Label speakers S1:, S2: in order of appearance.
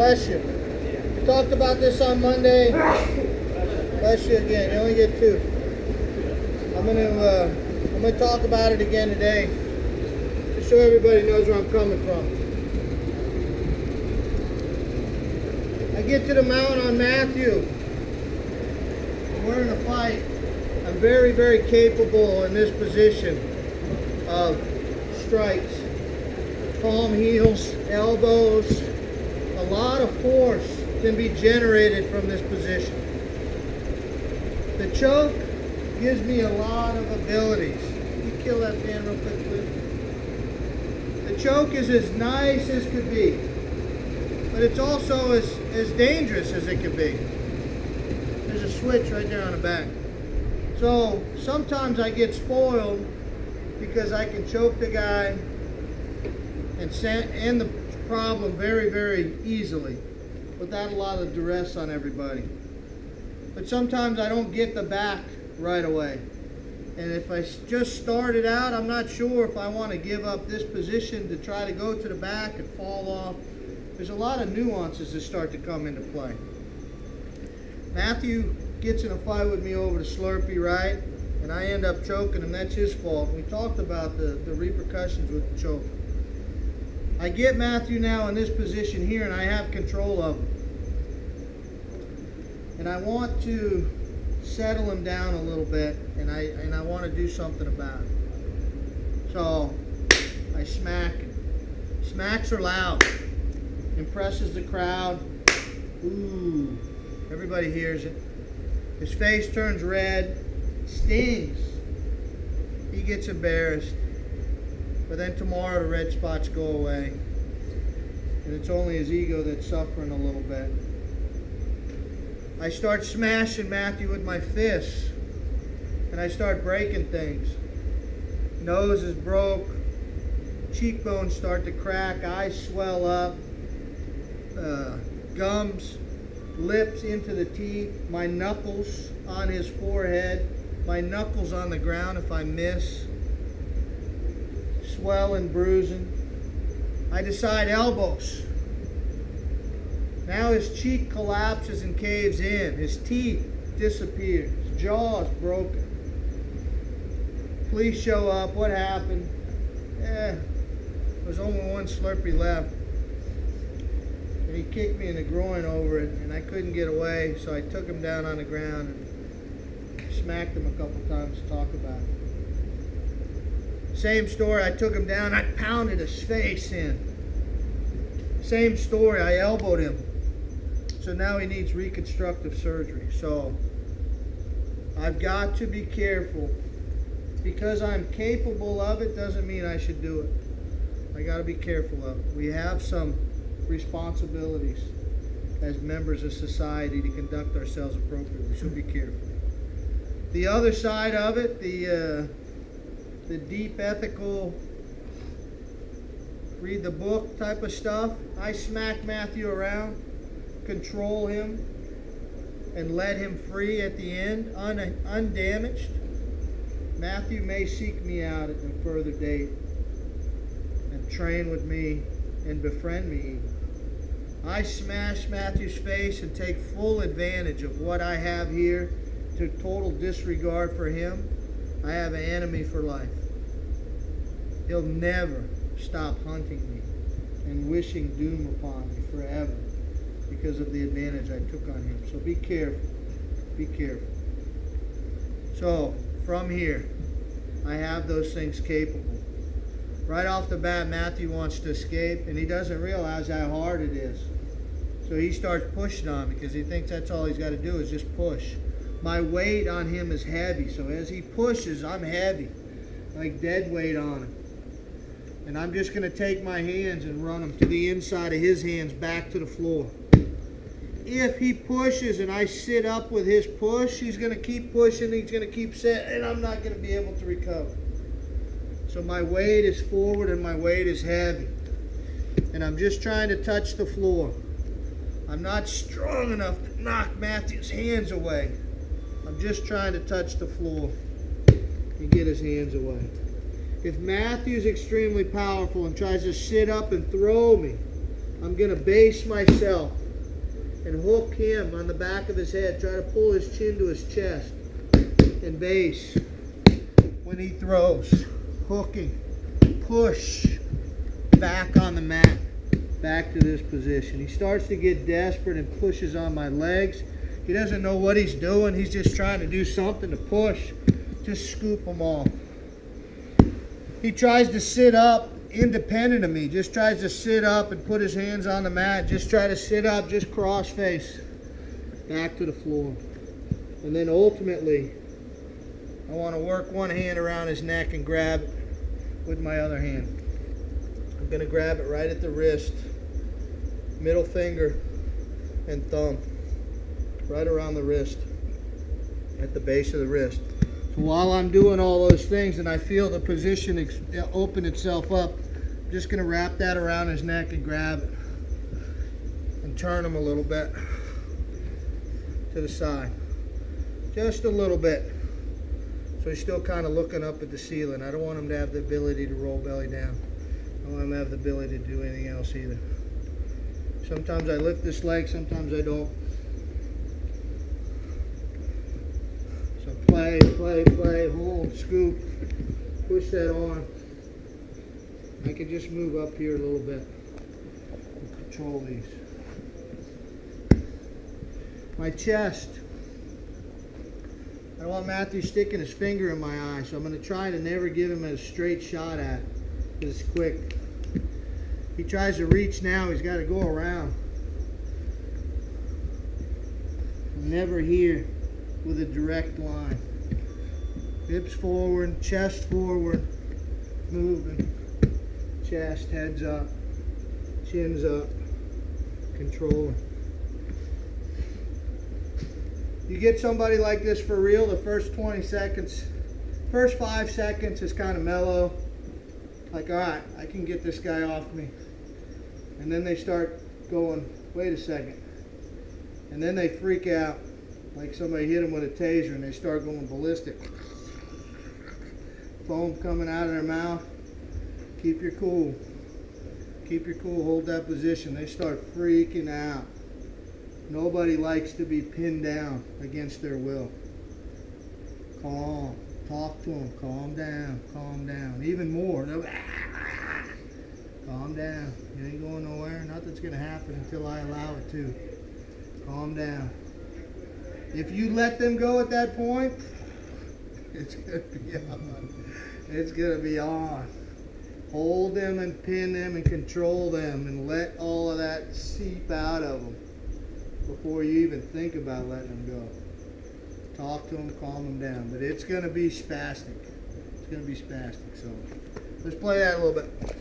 S1: Bless you. We talked about this on Monday. Bless you again. You only get 2. I'm gonna talk about it again today, just so everybody knows where I'm coming from. I get to the mount on Matthew. We're in a fight. I'm very, very capable in this position of strikes, palm heels, elbows. A lot of force can be generated from this position. The choke gives me a lot of abilities. Can you kill that fan real quick, please? The choke is as nice as could be, but it's also as dangerous as it could be. There's a switch right there on the back. So sometimes I get spoiled because I can choke the guy and end the problem very, very easily without a lot of duress on everybody. But sometimes I don't get the back right away. And if I just started out, I'm not sure if I want to give up this position to try to go to the back and fall off. There's a lot of nuances that start to come into play. Matthew gets in a fight with me over the Slurpee, right? And I end up choking him. That's his fault. We talked about the repercussions with the choke. I get Matthew now in this position here, and I have control of him. And I want to settle him down a little bit, and I want to do something about it. So I smack him. Smacks are loud. Impresses the crowd. Ooh. Everybody hears it. His face turns red. Stings. He gets embarrassed. But then tomorrow the red spots go away. And it's only his ego that's suffering a little bit. I start smashing Matthew with my fists. And I start breaking things. Nose is broke. Cheekbones start to crack. Eyes swell up. Gums. Lips into the teeth. My knuckles on his forehead. My knuckles on the ground if I miss. Swell and bruising. I decide elbows. Now his cheek collapses and caves in. His teeth disappear. His jaw is broken. Police show up. What happened? There's only one Slurpee left. And he kicked me in the groin over it, and I couldn't get away, so I took him down on the ground and smacked him a couple times to talk about it. Same story, I took him down, I pounded his face in. Same story, I elbowed him. So now he needs reconstructive surgery. So I've got to be careful. Because I'm capable of it doesn't mean I should do it. I got to be careful of it. We have some responsibilities as members of society to conduct ourselves appropriately. So be careful. The other side of it, the deep ethical, read the book type of stuff, I smack Matthew around, control him, and let him free at the end, undamaged. Matthew may seek me out at a further date and train with me and befriend me even. I smash Matthew's face and take full advantage of what I have here to total disregard for him. I have an enemy for life. He'll never stop hunting me and wishing doom upon me forever because of the advantage I took on him. So be careful. Be careful. So from here, I have those things capable. Right off the bat, Matthew wants to escape, and he doesn't realize how hard it is. So he starts pushing on me because he thinks that's all he's got to do is just push. My weight on him is heavy, so as he pushes, I'm heavy, like dead weight on him. And I'm just going to take my hands and run them to the inside of his hands back to the floor. If he pushes and I sit up with his push, he's going to keep pushing, he's going to keep sitting, and I'm not going to be able to recover. So my weight is forward and my weight is heavy. And I'm just trying to touch the floor. I'm not strong enough to knock Matthew's hands away. I'm just trying to touch the floor and get his hands away. If Matthew's extremely powerful and tries to sit up and throw me, I'm going to base myself and hook him on the back of his head. Try to pull his chin to his chest and base when he throws. Hooking. Push back on the mat. Back to this position. He starts to get desperate and pushes on my legs. He doesn't know what he's doing. He's just trying to do something to push. Just scoop him off. He tries to sit up independent of me. Just tries to sit up and put his hands on the mat. Just try to sit up, just cross face. Back to the floor. And then ultimately, I want to work one hand around his neck and grab it with my other hand. I'm going to grab it right at the wrist. Middle finger and thumb. Right around the wrist. At the base of the wrist. So while I'm doing all those things and I feel the position open itself up, I'm just going to wrap that around his neck and grab it. And turn him a little bit to the side. Just a little bit. So he's still kind of looking up at the ceiling. I don't want him to have the ability to roll belly down. I don't want him to have the ability to do anything else either. Sometimes I lift this leg, sometimes I don't. So play, play, play, hold, scoop, push that on. I can just move up here a little bit and control these. My chest. I don't want Matthew sticking his finger in my eye, so I'm going to try to never give him a straight shot at it, because it's quick. He tries to reach now, he's got to go around. Never here with a direct line. Hips forward, chest forward, moving. Chest, heads up, chins up, controlling. You get somebody like this for real, the first 20 seconds, first 5 seconds is kind of mellow. Like, all right, I can get this guy off me. And then they start going, wait a second. And then they freak out, like somebody hit them with a taser, and they start going ballistic. Foam coming out of their mouth. Keep your cool. Keep your cool, hold that position. They start freaking out. Nobody likes to be pinned down against their will. Calm. Talk to them. Calm down. Calm down. Even more. Calm down. You ain't going nowhere. Nothing's going to happen until I allow it to. Calm down. If you let them go at that point, it's going to be on. It's going to be on. Hold them and pin them and control them and let all of that seep out of them before you even think about letting them go. Talk to them, calm them down. But it's going to be spastic. It's going to be spastic. So let's play that a little bit.